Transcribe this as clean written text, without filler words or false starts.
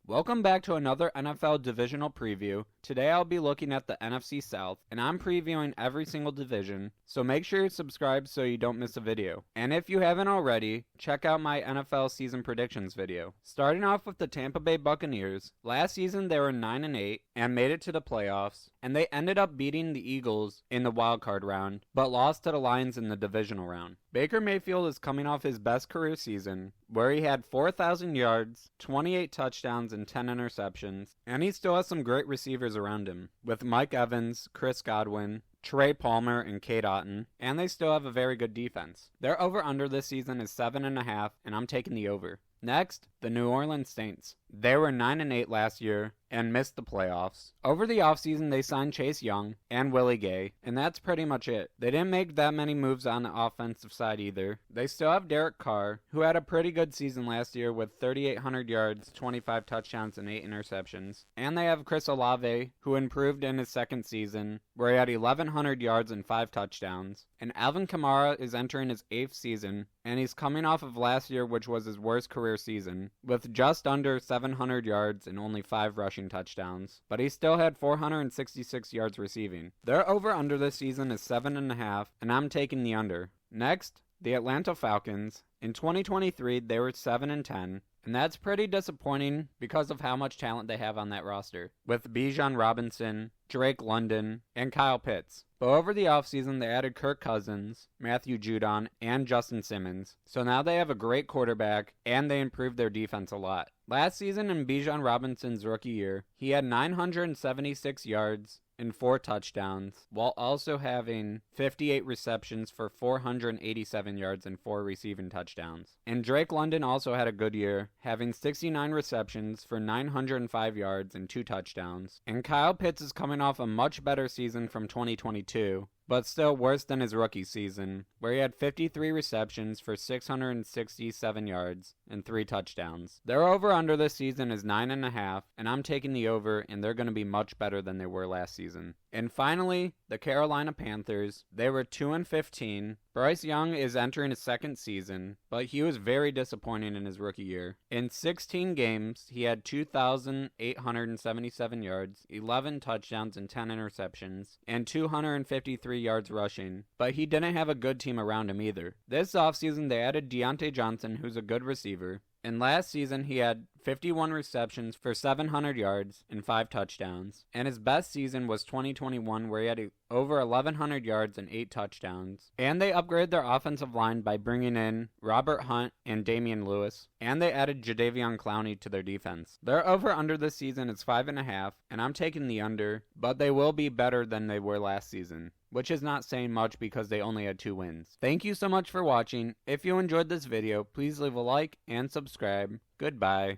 Welcome back to another NFL divisional preview. Today I'll be looking at the NFC South, and I'm previewing every single division, so make sure you subscribe so you don't miss a video. And if you haven't already, check out my NFL season predictions video. Starting off with the Tampa Bay Buccaneers, last season they were 9-8 and made it to the playoffs, and they ended up beating the Eagles in the wildcard round, but lost to the Lions in the divisional round. Baker Mayfield is coming off his best career season, where he had 4,000 yards, 28 touchdowns, and 10 interceptions, and he still has some great receivers around him, with Mike Evans, Chris Godwin, Trey Palmer, and Cade Otton, and they still have a very good defense. Their over-under this season is 7.5, and I'm taking the over. Next, the New Orleans Saints. They were 9-8 last year and missed the playoffs. Over the offseason, they signed Chase Young and Willie Gay, and that's pretty much it. They didn't make that many moves on the offensive side either. They still have Derek Carr, who had a pretty good season last year with 3,800 yards, 25 touchdowns, and 8 interceptions. And they have Chris Olave, who improved in his second season, where he had 1,100 yards and 5 touchdowns. And Alvin Kamara is entering his 8th season, and he's coming off of last year, which was his worst career season, with just under 700 yards and only 5 rushing touchdowns, but he still had 466 yards receiving. Their over-under this season is 7.5, and I'm taking the under. Next, the Atlanta Falcons. In 2023, they were 7-10, and that's pretty disappointing because of how much talent they have on that roster, with Bijan Robinson, Drake London, and Kyle Pitts. But over the offseason, they added Kirk Cousins, Matthew Judon, and Justin Simmons. So now they have a great quarterback, and they improved their defense a lot. Last season in Bijan Robinson's rookie year, he had 976 yards and 4 touchdowns, while also having 58 receptions for 487 yards and 4 receiving touchdowns. And Drake London also had a good year, having 69 receptions for 905 yards and 2 touchdowns. And Kyle Pitts is coming off a much better season from 2022, but still worse than his rookie season, where he had 53 receptions for 667 yards and 3 touchdowns. Their over-under this season is 9.5, and I'm taking the over, and they're going to be much better than they were last season. And finally, the Carolina Panthers. They were 2-15. Bryce Young is entering his second season, but he was very disappointing in his rookie year. In 16 games, he had 2,877 yards, 11 touchdowns, and 10 interceptions, and 253 yards rushing, but he didn't have a good team around him either. This offseason, they added Deontay Johnson, who's a good receiver, and last season he had 51 receptions for 700 yards and 5 touchdowns. And his best season was 2021, where he had over 1,100 yards and 8 touchdowns. And they upgraded their offensive line by bringing in Robert Hunt and Damian Lewis. And they added Jadeveon Clowney to their defense. Their over-under this season is 5.5, and I'm taking the under, but they will be better than they were last season, which is not saying much because they only had 2 wins. Thank you so much for watching. If you enjoyed this video, please leave a like and subscribe. Goodbye.